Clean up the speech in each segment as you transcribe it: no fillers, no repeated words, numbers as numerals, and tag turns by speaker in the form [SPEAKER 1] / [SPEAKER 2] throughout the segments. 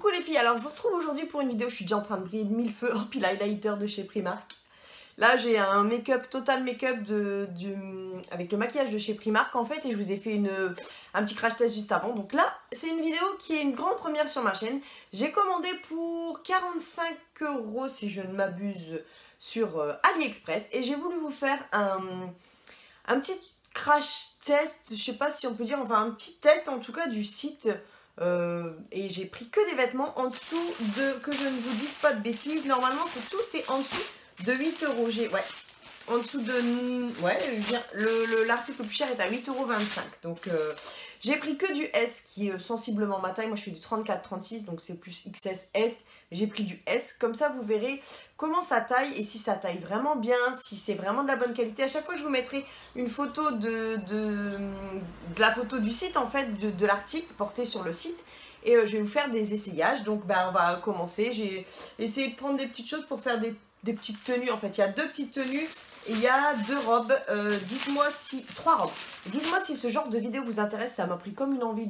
[SPEAKER 1] Coucou les filles, alors je vous retrouve aujourd'hui pour une vidéo, je suis déjà en train de briller de mille feux, puis l'highlighter de chez Primark. Là j'ai un make-up, total make-up avec le maquillage de chez Primark en fait, et je vous ai fait un petit crash test juste avant. Donc là, c'est une vidéo qui est une grande première sur ma chaîne. J'ai commandé pour 45 € si je ne m'abuse sur AliExpress, et j'ai voulu vous faire un petit crash test, je sais pas si on peut dire, enfin un petit test en tout cas du site. Et j'ai pris que des vêtements en dessous de, que je ne vous dise pas de bêtises, normalement c'est tout est en dessous de 8 €. Ouais, en dessous de, ouais, l'article le plus cher est à 8,25 €. Donc j'ai pris que du S qui est sensiblement ma taille. Moi je fais du 34-36, donc c'est plus XS S. J'ai pris du S, comme ça vous verrez comment ça taille et si ça taille vraiment bien, si c'est vraiment de la bonne qualité. À chaque fois je vous mettrai une photo de la photo du site en fait, de l'article porté sur le site. Et je vais vous faire des essayages. Donc bah, on va commencer. J'ai essayé de prendre des petites choses pour faire des petites tenues. En fait il y a deux petites tenues et il y a deux robes. Dites-moi si... 3 robes. Dites-moi si ce genre de vidéo vous intéresse. Ça m'a pris comme une envie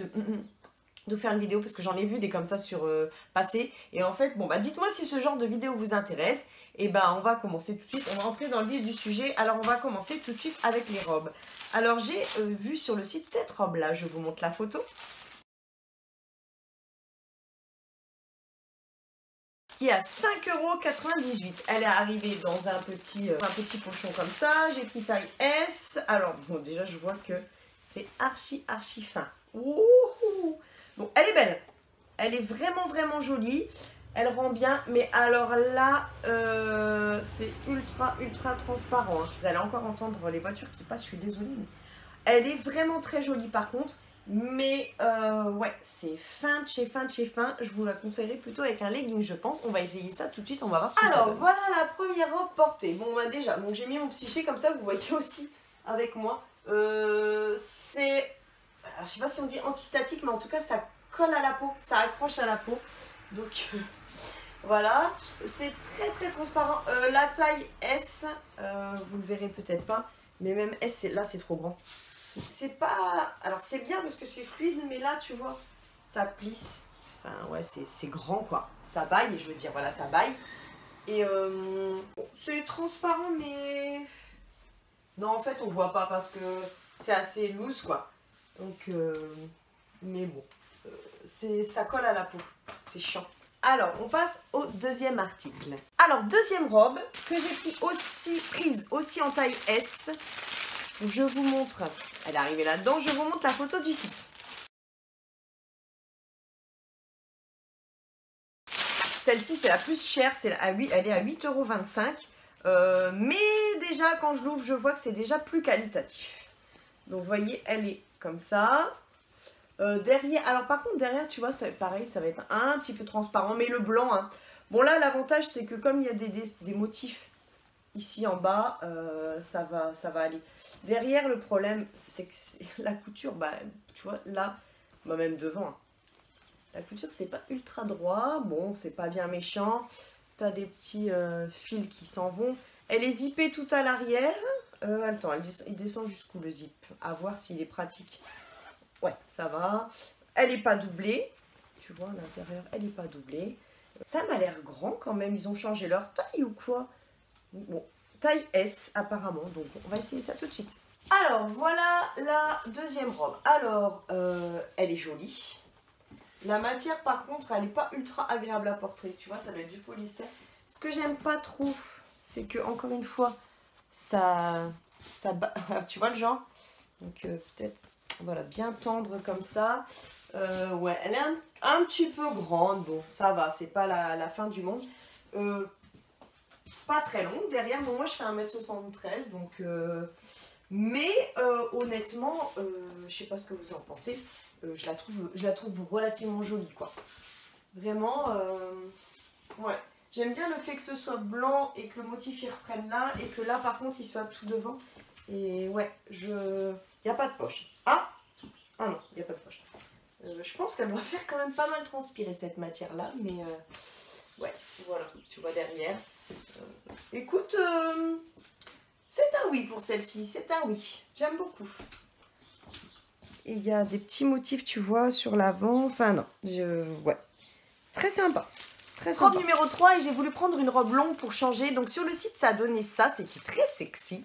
[SPEAKER 1] de faire une vidéo parce que j'en ai vu des comme ça sur passer. Et en fait, bon bah dites-moi si ce genre de vidéo vous intéresse. Et ben on va commencer tout de suite. On va entrer dans le vif du sujet. Alors on va commencer tout de suite avec les robes. Alors j'ai vu sur le site cette robe là. Je vous montre la photo. Qui est à 5,98 €. Elle est arrivée dans un petit pochon comme ça. J'ai pris taille S. Alors bon, déjà je vois que c'est archi fin. Ouh. Bon, elle est belle. Elle est vraiment jolie. Elle rend bien. Mais alors là, c'est ultra transparent. Hein. Vous allez encore entendre les voitures qui passent. Je suis désolée. Mais elle est vraiment très jolie par contre. Mais ouais, c'est fin de chez fin. Je vous la conseillerais plutôt avec un legging, je pense. On va essayer ça tout de suite, on va voir ce que ça donne. Alors voilà la première robe portée. Bon bah déjà, donc j'ai mis mon psyché comme ça, vous voyez aussi avec moi. C'est... Alors, je sais pas si on dit antistatique, mais en tout cas ça colle à la peau, ça accroche à la peau. Donc voilà, c'est très transparent. La taille S, vous le verrez peut-être pas, mais même S, là c'est trop grand. C'est pas... Alors c'est bien parce que c'est fluide, mais là tu vois, ça plisse. Enfin ouais, c'est grand quoi. Ça baille, je veux dire, voilà, ça baille. Et bon, c'est transparent, mais... Non, en fait, on voit pas parce que c'est assez loose quoi. Donc, mais bon, ça colle à la peau. C'est chiant. Alors, on passe au deuxième article. Alors, deuxième robe que j'ai prise aussi en taille S. Je vous montre, elle est arrivée là-dedans, je vous montre la photo du site. Celle-ci, c'est la plus chère, elle est à 8,25 €. Mais déjà, quand je l'ouvre, je vois que c'est déjà plus qualitatif. Donc, vous voyez, elle est comme ça. Derrière, alors par contre, derrière, tu vois, ça, pareil, ça va être un petit peu transparent, mais le blanc, hein. Bon, là, l'avantage, c'est que comme il y a des motifs ici en bas, ça va aller. Derrière, le problème, c'est que la couture, bah, tu vois, là, bah, même devant, hein, la couture, c'est pas ultra droit. Bon, c'est pas bien méchant. T'as des petits fils qui s'en vont. Elle est zippée tout à l'arrière. Attends, il descend jusqu'où le zip? À voir s'il est pratique. Ouais, ça va. Elle est pas doublée. Tu vois, à l'intérieur, elle est pas doublée. Ça m'a l'air grand quand même. Ils ont changé leur taille ou quoi? Bon, taille S apparemment, donc on va essayer ça tout de suite. Alors voilà la deuxième robe. Alors elle est jolie. La matière par contre elle n'est pas ultra agréable à porter. Tu vois, ça doit être du polyester. Ce que j'aime pas trop, c'est que encore une fois ça tu vois le genre. Donc peut-être voilà, bien tendre comme ça. Ouais, elle est un petit peu grande. Bon, ça va, c'est pas la fin du monde. Pas très longue derrière, bon, moi je fais 1,73 m donc mais honnêtement je sais pas ce que vous en pensez, je la trouve relativement jolie quoi, vraiment ouais, j'aime bien le fait que ce soit blanc et que le motif il reprenne là et que là par contre il soit tout devant. Et ouais, il n'y a pas de poche. Ah non, il n'y a pas de poche. Je pense qu'elle doit faire quand même pas mal transpirer cette matière là, mais ouais, voilà, tu vois derrière. Écoute, c'est un oui pour celle-ci, c'est un oui. J'aime beaucoup. Et il y a des petits motifs, tu vois, sur l'avant. Enfin, non, ouais. Très sympa. Très sympa. Robe numéro 3 et j'ai voulu prendre une robe longue pour changer. Donc sur le site, ça a donné ça. C'était très sexy.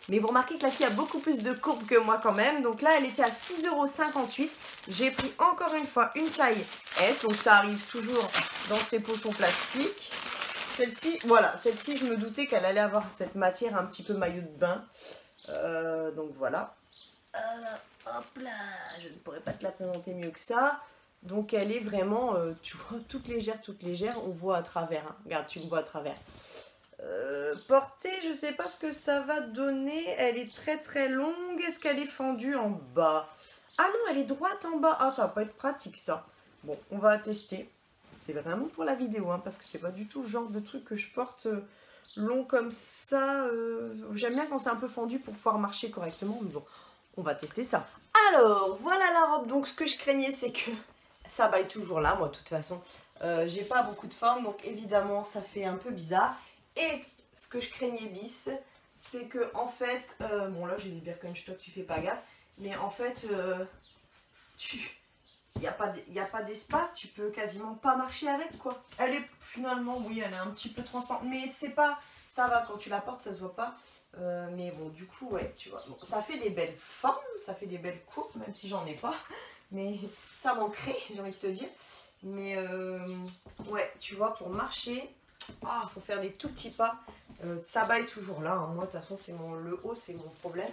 [SPEAKER 1] Mais vous remarquez que la fille a beaucoup plus de courbes que moi quand même. Donc là, elle était à 6,58 €. J'ai pris encore une fois une taille S. Donc ça arrive toujours dans ces pochons plastiques. Celle-ci, voilà, celle-ci, je me doutais qu'elle allait avoir cette matière un petit peu maillot de bain. Donc voilà. Hop là, je ne pourrais pas te la présenter mieux que ça. Donc elle est vraiment, tu vois, toute légère, on voit à travers. Hein. Regarde, tu me vois à travers. Portée, je sais pas ce que ça va donner. Elle est très très longue. Est-ce qu'elle est fendue en bas? Ah non, elle est droite en bas. Ah, ça va pas être pratique ça. Bon, on va tester. C'est vraiment pour la vidéo, hein, parce que c'est pas du tout le genre de truc que je porte long comme ça. J'aime bien quand c'est un peu fendu pour pouvoir marcher correctement. Mais bon, on va tester ça. Alors, voilà la robe. Donc, ce que je craignais, c'est que ça baille toujours là. Moi, de toute façon, j'ai pas beaucoup de forme. Donc, évidemment, ça fait un peu bizarre. Et ce que je craignais bis, c'est que en fait, bon là j'ai des Birkenstock, tu fais pas gaffe, mais en fait, il n'y a pas d'espace, tu peux quasiment pas marcher avec quoi. Elle est finalement, oui, elle est un petit peu transparente, mais c'est pas, ça va, quand tu la portes ça se voit pas. Mais bon, du coup, ouais, tu vois, bon, ça fait des belles formes, ça fait des belles courbes, même si j'en ai pas, mais ça manquerait, j'ai envie de te dire. Mais ouais, tu vois, pour marcher, ah, faut faire des tout petits pas. Ça baille toujours là. Hein. Moi, de toute façon, c'est le haut, c'est mon problème.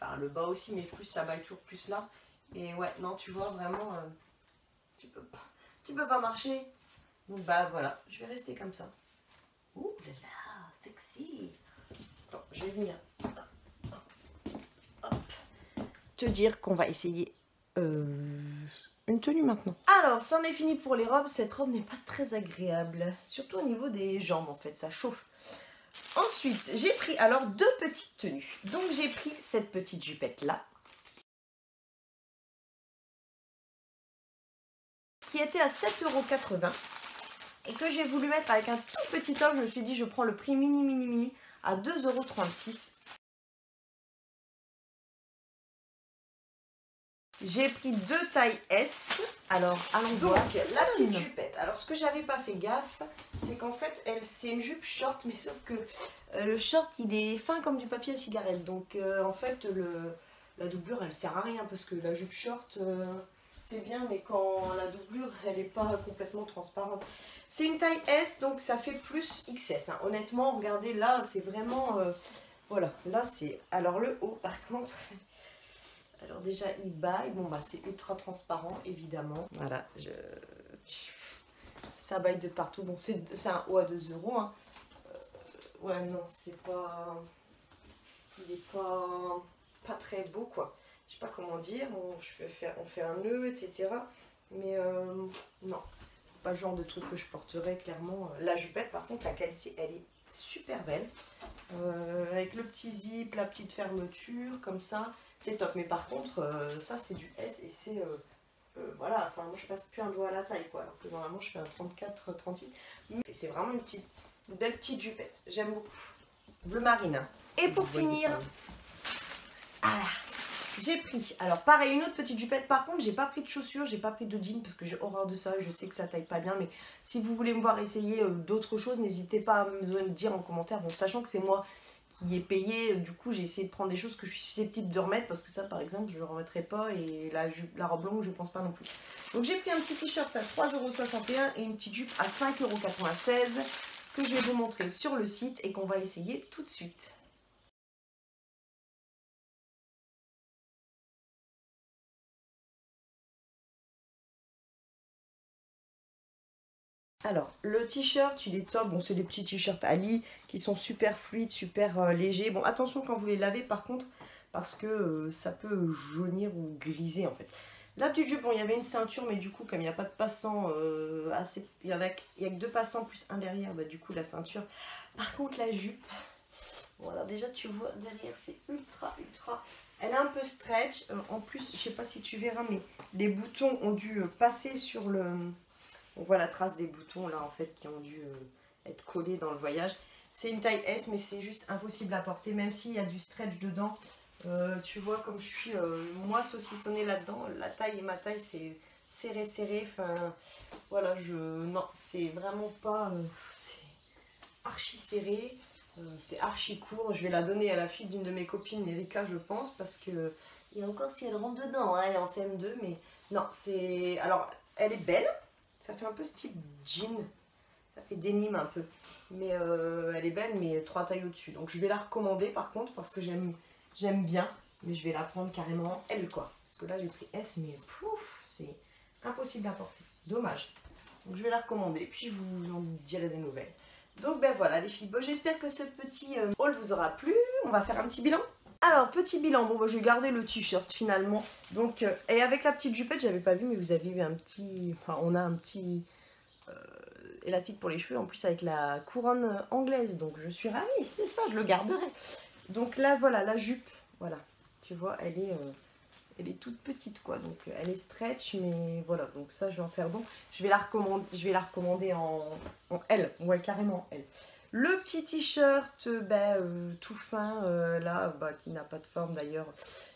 [SPEAKER 1] Enfin, le bas aussi, mais plus ça baille toujours plus là. Et ouais, non, tu vois, vraiment, tu peux pas marcher. Donc, bah voilà, je vais rester comme ça. Ouh là là, sexy. Attends, je vais venir. Hop. Te dire qu'on va essayer une tenue maintenant. Alors, ça en est fini pour les robes. Cette robe n'est pas très agréable. Surtout au niveau des jambes, en fait. Ça chauffe. Ensuite, j'ai pris alors deux petites tenues. Donc, j'ai pris cette petite jupette-là. Qui était à 7,80 € et que j'ai voulu mettre avec un tout petit top. Je me suis dit, je prends le prix mini à 2,36 €. J'ai pris deux tailles S. Alors, allons voir. La petite jupette. Alors, ce que j'avais pas fait gaffe, c'est qu'en fait, c'est une jupe short, mais sauf que le short, il est fin comme du papier à cigarette. Donc, en fait, la doublure, elle sert à rien parce que la jupe short, c'est bien, mais quand la doublure, elle est pas complètement transparente. C'est une taille S, donc ça fait plus XS. Hein. Honnêtement, regardez, là, c'est vraiment... voilà, là, c'est... Alors, le haut, par contre... Alors déjà, il baille. Bon, bah c'est ultra transparent, évidemment. Voilà, ça baille de partout. Bon, c'est un haut à 2 €. Hein. Ouais, non, c'est pas... Il est pas très beau, quoi. Je sais pas comment dire. On fait un nœud, etc. Mais non, c'est pas le genre de truc que je porterais, clairement. La jupette, par contre, la qualité, elle est super belle. Avec le petit zip, la petite fermeture, comme ça. C'est top, mais par contre, ça c'est du S et c'est, voilà, enfin moi je passe plus un doigt à la taille quoi, alors que normalement je fais un 34, 36. Et c'est vraiment une belle petite jupette, j'aime beaucoup. Bleu marine. Et pour finir, voilà, j'ai pris, alors pareil, une autre petite jupette. Par contre, j'ai pas pris de chaussures, j'ai pas pris de jean parce que j'ai horreur de ça et je sais que ça taille pas bien. Mais si vous voulez me voir essayer d'autres choses, n'hésitez pas à me dire en commentaire, bon, sachant que c'est moi qui est payé, du coup j'ai essayé de prendre des choses que je suis susceptible de remettre parce que ça par exemple je ne remettrai pas et la robe longue je pense pas non plus. Donc j'ai pris un petit t-shirt à 3,61 € et une petite jupe à 5,96 € que je vais vous montrer sur le site et qu'on va essayer tout de suite. Alors, le t-shirt, il est top. Bon, c'est des petits t-shirts Ali qui sont super fluides, super légers. Bon, attention quand vous les lavez par contre, parce que ça peut jaunir ou griser en fait. La petite jupe, bon, il y avait une ceinture, mais du coup, comme il n'y a pas de passant, il y a que deux passants plus un derrière, bah, du coup, la ceinture. Par contre, la jupe, bon, alors déjà, tu vois, derrière, c'est ultra. Elle est un peu stretch. En plus, je sais pas si tu verras, mais les boutons ont dû passer sur le... On voit la trace des boutons là en fait qui ont dû être collés dans le voyage. C'est une taille S mais c'est juste impossible à porter même s'il y a du stretch dedans. Tu vois, comme je suis moi saucissonnée là-dedans, la taille et ma taille, c'est serré, serré. Enfin, voilà, non, c'est vraiment pas... c'est archi serré. C'est archi court. Je vais la donner à la fille d'une de mes copines, Erika, je pense, parce que... Et encore si elle rentre dedans, hein, elle est en CM2, mais... Non, c'est... Alors, elle est belle. Ça fait un peu style jean. Ça fait denim un peu. Mais elle est belle, mais 3 tailles au-dessus. Donc je vais la recommander par contre, parce que j'aime bien. Mais je vais la prendre carrément L, quoi. Parce que là, j'ai pris S, mais pouf, c'est impossible à porter. Dommage. Donc je vais la recommander, puis je vous en dirai des nouvelles. Donc ben voilà les filles, bon, j'espère que ce petit haul vous aura plu. On va faire un petit bilan. Alors, petit bilan, bon, bah, je vais garder le t-shirt finalement. Donc, et avec la petite jupette, j'avais pas vu, mais vous avez eu un petit... Enfin, on a un petit élastique pour les cheveux, en plus avec la couronne anglaise. Donc, je suis ravie, c'est ça, je le garderai. Donc là, voilà, la jupe, voilà. Tu vois, elle est toute petite, quoi. Donc, elle est stretch, mais voilà. Donc ça, je vais en faire bon. Je vais la recommander en L. Ouais, carrément L. Le petit t-shirt tout fin, là, qui n'a pas de forme d'ailleurs,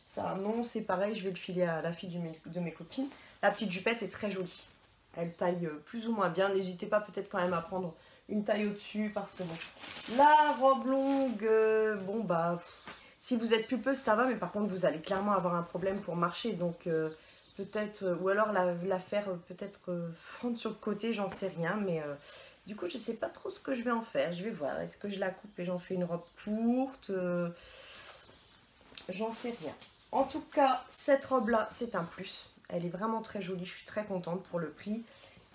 [SPEAKER 1] ça non, c'est pareil, je vais le filer à la fille de mes copines. La petite jupette est très jolie, elle taille plus ou moins bien, n'hésitez pas peut-être quand même à prendre une taille au-dessus, parce que bon, la robe longue, si vous êtes pulpeuse ça va, mais par contre vous allez clairement avoir un problème pour marcher, donc peut-être, ou alors la faire peut-être fendre sur le côté, j'en sais rien, mais... Du coup, je sais pas trop ce que je vais en faire. Je vais voir. Est-ce que je la coupe et j'en fais une robe courte? J'en sais rien. En tout cas, cette robe-là, c'est un plus. Elle est vraiment très jolie. Je suis très contente pour le prix.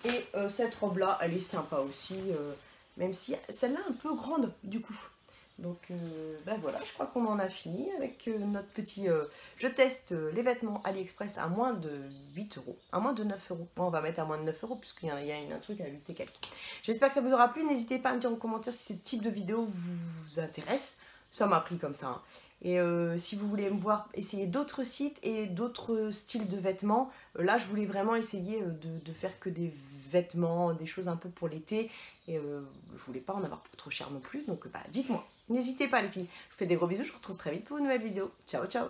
[SPEAKER 1] Et cette robe-là, elle est sympa aussi. Même si celle-là est un peu grande, du coup. Donc, voilà, je crois qu'on en a fini avec notre petit... je teste les vêtements AliExpress à moins de 8 €, à moins de 9 €. Bon, on va mettre à moins de 9 € puisqu'il y a un truc à 8 et quelques. J'espère que ça vous aura plu. N'hésitez pas à me dire en commentaire si ce type de vidéo vous intéresse. Ça m'a pris comme ça. Hein. Et si vous voulez me voir essayer d'autres sites et d'autres styles de vêtements, là je voulais vraiment essayer de faire que des vêtements, des choses un peu pour l'été. Et je voulais pas en avoir pour trop cher non plus. Donc dites-moi. N'hésitez pas les filles. Je vous fais des gros bisous. Je vous retrouve très vite pour une nouvelle vidéo. Ciao ciao.